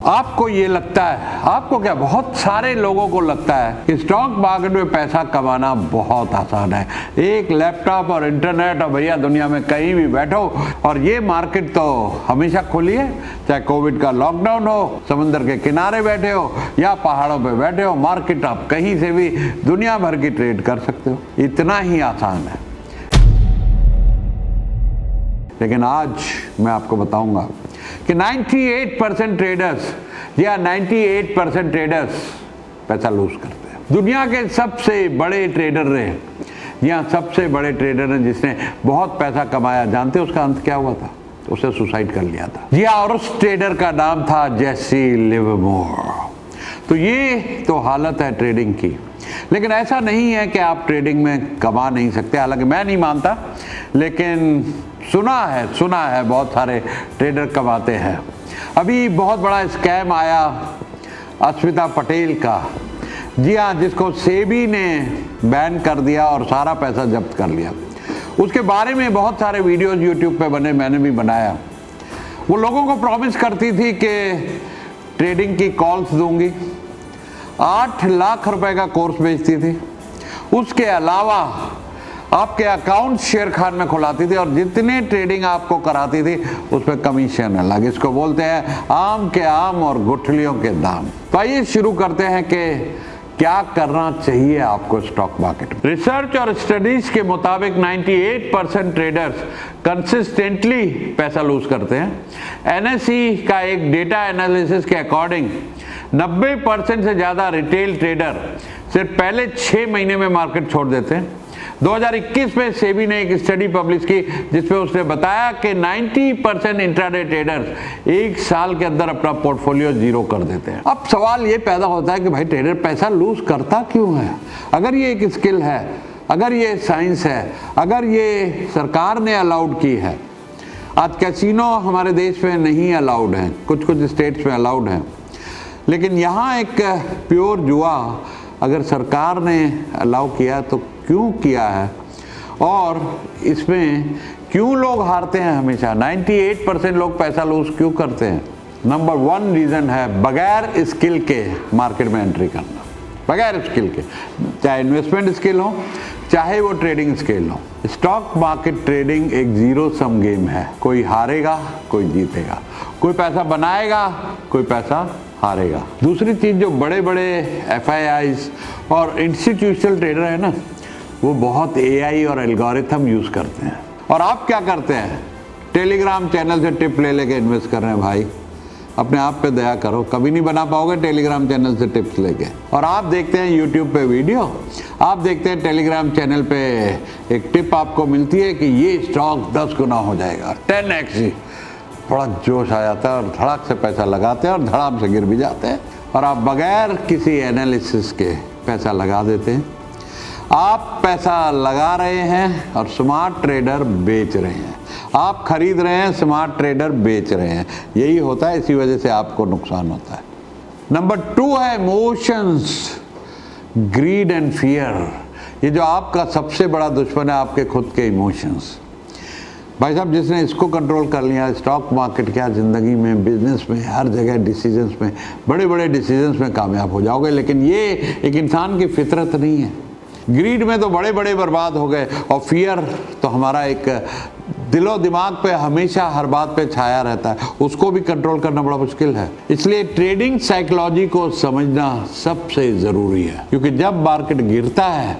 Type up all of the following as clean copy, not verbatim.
आपको ये लगता है, आपको क्या, बहुत सारे लोगों को लगता है कि स्टॉक मार्केट में पैसा कमाना बहुत आसान है। एक लैपटॉप और इंटरनेट और भैया दुनिया में कहीं भी बैठो और ये मार्केट तो हमेशा खुली है, चाहे कोविड का लॉकडाउन हो, समुद्र के किनारे बैठे हो या पहाड़ों पे बैठे हो, मार्केट आप कहीं से भी दुनिया भर की ट्रेड कर सकते हो, इतना ही आसान है। लेकिन आज मैं आपको बताऊंगा कि 98% ट्रेडर्स या 98% ट्रेडर्स पैसा लूज करते हैं। दुनिया के सबसे बड़े ट्रेडर रहे या सबसे बड़े ट्रेडर ने जिसने बहुत पैसा कमाया, जानते उसका अंत क्या हुआ था? उसे सुसाइड कर लिया था। जी और उस ट्रेडर का नाम था जेसी लिवरमोर। तो ये तो हालत है ट्रेडिंग की। लेकिन ऐसा नहीं है कि आप ट्रेडिंग में कमा नहीं सकते, हालांकि मैं नहीं मानता, लेकिन सुना है बहुत सारे ट्रेडर कमाते हैं। अभी बहुत बड़ा स्कैम आया अस्मिता पटेल का, जी हाँ, जिसको सेबी ने बैन कर दिया और सारा पैसा जब्त कर लिया। उसके बारे में बहुत सारे वीडियोस यूट्यूब पे बने, मैंने भी बनाया। वो लोगों को प्रॉमिस करती थी कि ट्रेडिंग की कॉल्स दूंगी, 8 लाख रुपए का कोर्स बेचती थी, उसके अलावा आपके अकाउंट शेयर खान में खुलाती थी और जितने ट्रेडिंग आपको कराती थी उस पर कमीशन अलग। इसको बोलते हैं आम के आम और गुठलियों के दाम। तो आइए शुरू करते हैं कि क्या करना चाहिए आपको स्टॉक मार्केट में। रिसर्च और स्टडीज के मुताबिक 98% ट्रेडर्स कंसिस्टेंटली पैसा लूज करते हैं। एनएसई का एक डेटा एनालिसिस के अकॉर्डिंग 90% से ज्यादा रिटेल ट्रेडर सिर्फ पहले 6 महीने में मार्केट छोड़ देते हैं। 2021 में सेबी ने एक स्टडी पब्लिश की जिसमें उसने बताया कि 90% इंट्राडे ट्रेडर्स 1 साल के अंदर अपना पोर्टफोलियो जीरो कर देते हैं। अब सवाल ये पैदा होता है कि भाई ट्रेडर पैसा लूज करता क्यों है? अगर ये एक स्किल है, अगर ये साइंस है, अगर ये सरकार ने अलाउड की है, आज कैसीनो हमारे देश में नहीं अलाउड है, कुछ स्टेट्स में अलाउड है, लेकिन यहाँ एक प्योर जुआ अगर सरकार ने अलाउ किया तो क्यों किया है और इसमें क्यों लोग हारते हैं हमेशा? 98% लोग पैसा लूज क्यों करते हैं? नंबर 1 रीजन है बगैर स्किल के मार्केट में एंट्री करना। बगैर स्किल के, चाहे इन्वेस्टमेंट स्किल हो चाहे वो ट्रेडिंग स्किल हो। स्टॉक मार्केट ट्रेडिंग एक जीरो सम गेम है, कोई हारेगा कोई जीतेगा, कोई पैसा बनाएगा कोई पैसा हारेगा। दूसरी चीज, जो बड़े बड़े एफआईआईज और इंस्टीट्यूशनल ट्रेडर है ना, वो बहुत एआई और एल्गोरिथम यूज करते हैं। और आप क्या करते हैं? टेलीग्राम चैनल से टिप ले लेके इन्वेस्ट कर रहे हैं। भाई अपने आप पे दया करो, कभी नहीं बना पाओगे टेलीग्राम चैनल से टिप्स लेके। और आप देखते हैं यूट्यूब पे वीडियो, आप देखते हैं टेलीग्राम चैनल पे एक टिप आपको मिलती है कि ये स्टॉक 10 गुना हो जाएगा, 10x ही। बड़ा जोश आ जाता है और धड़ाक से पैसा लगाते हैं और धड़ाम से गिर भी जाते हैं और आप बगैर किसी एनालिसिस के पैसा लगा देते हैं। आप पैसा लगा रहे हैं और स्मार्ट ट्रेडर बेच रहे हैं। आप खरीद रहे हैं, स्मार्ट ट्रेडर बेच रहे हैं। यही होता है, इसी वजह से आपको नुकसान होता है। नंबर 2 है इमोशंस, ग्रीड एंड फियर। ये जो आपका सबसे बड़ा दुश्मन है, आपके खुद के इमोशंस। भाई साहब, जिसने इसको कंट्रोल कर लिया, स्टॉक मार्केट क्या, ज़िंदगी में, बिजनेस में, हर जगह डिसीजंस में, बड़े बड़े डिसीजंस में कामयाब हो जाओगे। लेकिन ये एक इंसान की फितरत नहीं है। ग्रीड में तो बड़े बड़े बर्बाद हो गए और फियर तो हमारा एक दिलो दिमाग पे हमेशा हर बात पे छाया रहता है, उसको भी कंट्रोल करना बड़ा मुश्किल है। इसलिए ट्रेडिंग साइकोलॉजी को समझना सबसे ज़रूरी है, क्योंकि जब मार्केट गिरता है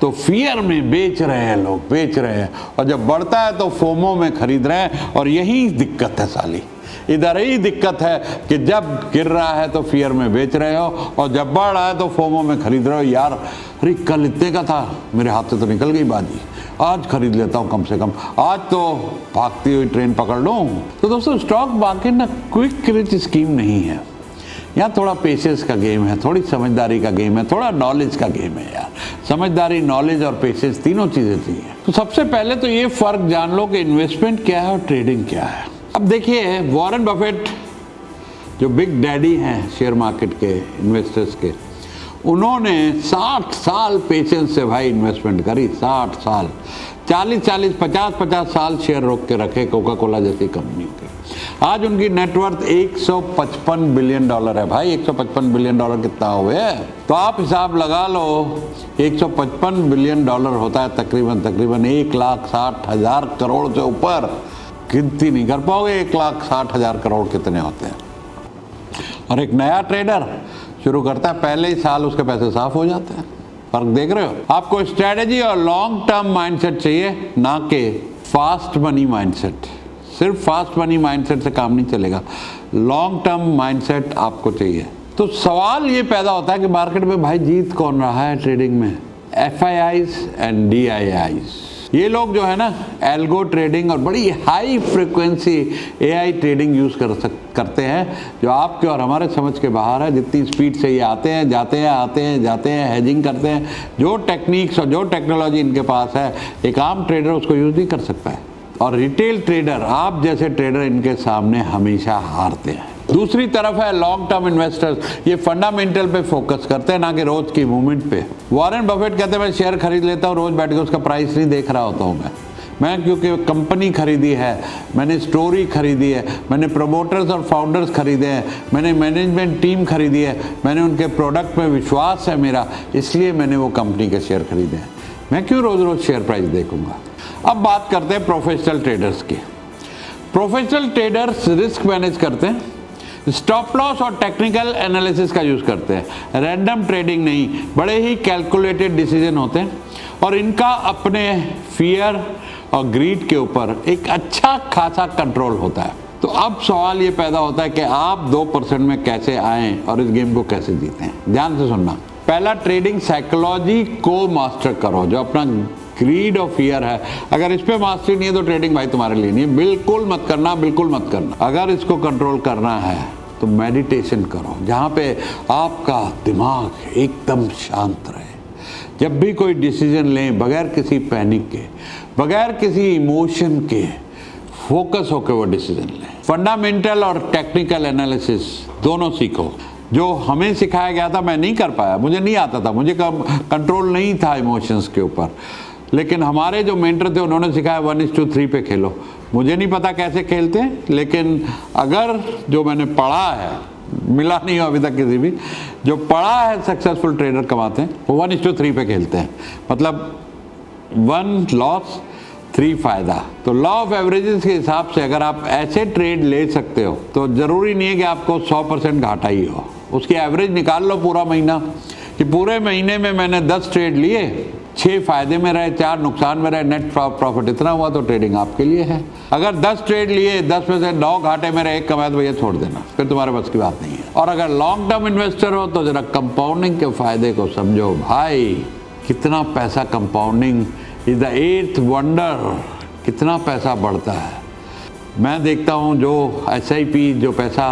तो फियर में बेच रहे हैं लोग, बेच रहे हैं, और जब बढ़ता है तो फोमो में खरीद रहे हैं। और यही दिक्कत है साली, इधर ही दिक्कत है कि जब गिर रहा है तो फियर में बेच रहे हो और जब बढ़ रहा है तो फोमो में खरीद रहे हो। यार अरे कल इतने का था, मेरे हाथ से तो निकल गई बाजी, आज खरीद लेता हूँ, कम से कम आज तो भागती हुई ट्रेन पकड़ लूँ। तो दोस्तों, स्टॉक मार्केट ना क्विक रिच स्कीम नहीं है। यहाँ थोड़ा पेशेंस का गेम है, थोड़ी समझदारी का गेम है, थोड़ा नॉलेज का गेम है यार। समझदारी, नॉलेज और पेशेंस, तीनों चीज़ें चाहिए। तो सबसे पहले तो ये फ़र्क जान लो कि इन्वेस्टमेंट क्या है और ट्रेडिंग क्या है। अब देखिए, वॉरेन बफेट जो बिग डैडी हैं शेयर मार्केट के इन्वेस्टर्स के, उन्होंने 60 साल पेशेंस से भाई इन्वेस्टमेंट करी, 60 साल। 40-40, 50-50 साल शेयर रोक के रखे कोका कोला जैसी कंपनी के। आज उनकी नेटवर्थ $155 बिलियन है भाई। $155 बिलियन कितना हुए? तो आप हिसाब लगा लो, $155 बिलियन होता है तकरीबन 1,60,000 करोड़ से ऊपर। गिनती नहीं कर पाओगे 1,60,000 करोड़ कितने होते हैं। और एक नया ट्रेडर शुरू करता है, पहले ही साल उसके पैसे साफ हो जाते हैं। फर्क देख रहे हो? आपको स्ट्रेटेजी और लॉन्ग टर्म माइंडसेट चाहिए, ना कि फास्ट मनी माइंडसेट। सिर्फ फास्ट मनी माइंडसेट से काम नहीं चलेगा, लॉन्ग टर्म माइंडसेट आपको चाहिए। तो सवाल ये पैदा होता है कि मार्केट में भाई जीत कौन रहा है ट्रेडिंग में? FIIs and DIIs। ये लोग जो है ना, एल्गो ट्रेडिंग और बड़ी high frequency AI trading use करते हैं, जो आपके और हमारे समझ के बाहर है। जितनी स्पीड से ये आते हैं, जाते हैं, आते हैं, जाते हैं, हेजिंग करते हैं, जो टेक्निक्स और जो टेक्नोलॉजी इनके पास है, एक आम ट्रेडर उसको यूज़ नहीं कर सकता है। और रिटेल ट्रेडर, आप जैसे ट्रेडर, इनके सामने हमेशा हारते हैं। दूसरी तरफ है लॉन्ग टर्म इन्वेस्टर्स, ये फंडामेंटल पे फोकस करते हैं, ना कि रोज की मूवमेंट पे। वॉरेन बफेट कहते हैं मैं शेयर खरीद लेता हूँ, रोज बैठ के उसका प्राइस नहीं देख रहा होता हूँ मैं क्योंकि कंपनी खरीदी है, मैंने स्टोरी खरीदी है, मैंने प्रमोटर्स और फाउंडर्स खरीदे हैं, मैंने मैनेजमेंट टीम खरीदी है, मैंने उनके प्रोडक्ट में विश्वास है मेरा, इसलिए मैंने वो कंपनी के शेयर खरीदे हैं। मैं क्यों रोज रोज शेयर प्राइस देखूंगा? अब बात करते हैं प्रोफेशनल ट्रेडर्स की। प्रोफेशनल ट्रेडर्स रिस्क मैनेज करते हैं, स्टॉप लॉस और टेक्निकल एनालिसिस का यूज़ करते हैं। रैंडम ट्रेडिंग नहीं, बड़े ही कैलकुलेटेड डिसीजन होते हैं और इनका अपने फियर और ग्रीड के ऊपर एक अच्छा खासा कंट्रोल होता है। तो अब सवाल ये पैदा होता है कि आप 2% में कैसे आएँ और इस गेम को कैसे जीतें। ध्यान से सुनना। पहला, ट्रेडिंग साइकोलॉजी को मास्टर करो, जो अपना ग्रीड और फियर है। अगर इस पे मास्टरी नहीं है तो ट्रेडिंग भाई तुम्हारे लिए नहीं है। बिल्कुल मत करना, बिल्कुल मत करना। अगर इसको कंट्रोल करना है तो मेडिटेशन करो, जहाँ पे आपका दिमाग एकदम शांत रहे। जब भी कोई डिसीजन लें, बगैर किसी पैनिक के, बगैर किसी इमोशन के, फोकस होकर वो डिसीजन लें। फंडामेंटल और टेक्निकल एनालिसिस दोनों सीखो। जो हमें सिखाया गया था मैं नहीं कर पाया, मुझे नहीं आता था, मुझे कंट्रोल नहीं था इमोशंस के ऊपर। लेकिन हमारे जो मेंटर थे उन्होंने सिखाया 1:3 पे खेलो। मुझे नहीं पता कैसे खेलते हैं, लेकिन अगर जो मैंने पढ़ा है, मिला नहीं हो अभी तक किसी भी, जो पढ़ा है सक्सेसफुल ट्रेडर कमाते हैं, वो 1:3 पे खेलते हैं। मतलब 1 लॉस 3 फायदा। तो लॉ ऑफ एवरेजेस के हिसाब से अगर आप ऐसे ट्रेड ले सकते हो तो ज़रूरी नहीं है कि आपको 100% घाटा ही हो। उसकी एवरेज निकाल लो पूरा महीना, कि पूरे महीने में मैंने 10 ट्रेड लिए, 6 फायदे में रहे, 4 नुकसान में रहे, नेट प्रॉफिट इतना हुआ, तो ट्रेडिंग आपके लिए है। अगर 10 ट्रेड लिए, 10 में से 9 घाटे में रहे, 1 कमाया, तो भैया छोड़ देना, फिर तुम्हारे बस की बात नहीं है। और अगर लॉन्ग टर्म इन्वेस्टर हो तो जरा कंपाउंडिंग के फायदे को समझो भाई। कितना पैसा compounding is the 8th wonder, कितना पैसा बढ़ता है। मैं देखता हूँ जो SIP, जो पैसा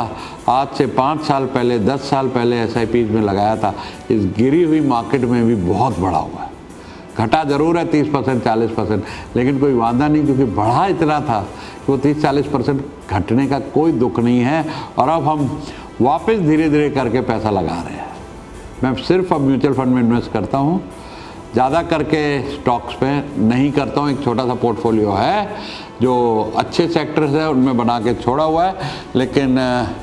आज से 5 साल पहले, 10 साल पहले SIPs में लगाया था, इस गिरी हुई मार्केट में भी बहुत बढ़ा हुआ है। घटा जरूर है 30%, 40%, लेकिन कोई वादा नहीं, क्योंकि बढ़ा इतना था कि वो 30-40% घटने का कोई दुख नहीं है। और अब हम वापस धीरे धीरे करके पैसा लगा रहे हैं। मैं सिर्फ अब म्यूचुअल फंड में इन्वेस्ट करता हूँ, ज़्यादा करके स्टॉक्स पे नहीं करता हूँ। एक छोटा सा पोर्टफोलियो है जो अच्छे सेक्टर्स है उनमें बना के छोड़ा हुआ है, लेकिन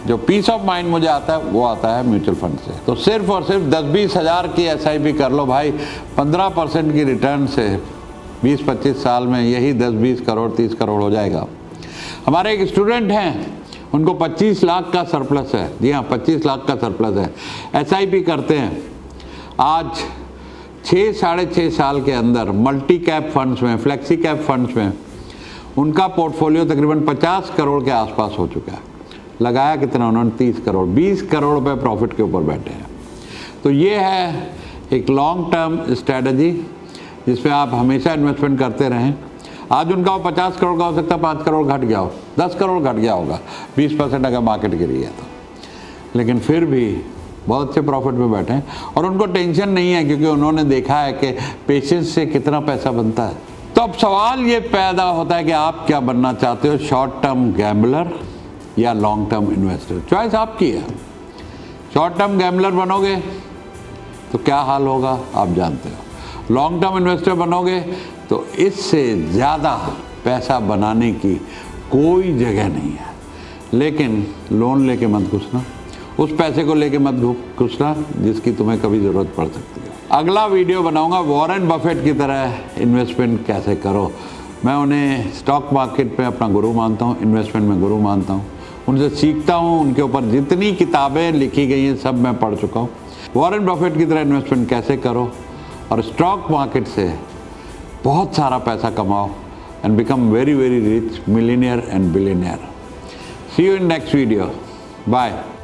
जो पीस ऑफ माइंड मुझे आता है वो आता है म्यूचुअल फंड से। तो सिर्फ और सिर्फ 10-20 हज़ार की SIP कर लो भाई, 15% की रिटर्न से 20-25 साल में यही 10-20 करोड़ 30 करोड़ हो जाएगा। हमारे एक स्टूडेंट हैं, उनको 25 लाख का सरप्लस है। जी हाँ, 25 लाख का सरप्लस है। SIP करते हैं। आज 6-6.5 साल के अंदर मल्टी कैप फंड्स में, फ्लेक्सी कैप फंड्स में उनका पोर्टफोलियो तकरीबन 50 करोड़ के आसपास हो चुका है। लगाया कितना उन्होंने? 30 करोड़, 20 करोड़ रुपए प्रॉफिट के ऊपर बैठे हैं। तो ये है एक लॉन्ग टर्म स्ट्रैटेजी जिसमें आप हमेशा इन्वेस्टमेंट करते रहें। आज उनका वो 50 करोड़ का हो सकता है 5 करोड़ घट गया हो, 10 करोड़ घट गया होगा, 20% अगर मार्केट गिरी है तो, लेकिन फिर भी बहुत अच्छे प्रॉफिट में बैठे हैं और उनको टेंशन नहीं है, क्योंकि उन्होंने देखा है कि पेशेंस से कितना पैसा बनता है। तो अब सवाल ये पैदा होता है कि आप क्या बनना चाहते हो, शॉर्ट टर्म गैम्बलर या लॉन्ग टर्म इन्वेस्टर? चॉइस आपकी है। शॉर्ट टर्म गैम्बलर बनोगे तो क्या हाल होगा आप जानते हो, लॉन्ग टर्म इन्वेस्टर बनोगे तो इससे ज़्यादा पैसा बनाने की कोई जगह नहीं है। लेकिन लोन लेके मत घुसना, उस पैसे को लेके मत घुसना जिसकी तुम्हें कभी ज़रूरत पड़ सकती है। अगला वीडियो बनाऊंगा वॉरेन बफेट की तरह इन्वेस्टमेंट कैसे करो। मैं उन्हें स्टॉक मार्केट में अपना गुरु मानता हूँ, इन्वेस्टमेंट में गुरु मानता हूँ, उनसे सीखता हूँ। उनके ऊपर जितनी किताबें लिखी गई हैं सब मैं पढ़ चुका हूँ। वॉरेन बफेट की तरह इन्वेस्टमेंट कैसे करो और स्टॉक मार्केट से बहुत सारा पैसा कमाओ and become very, very rich millionaire and billionaire. See you in next video. Bye.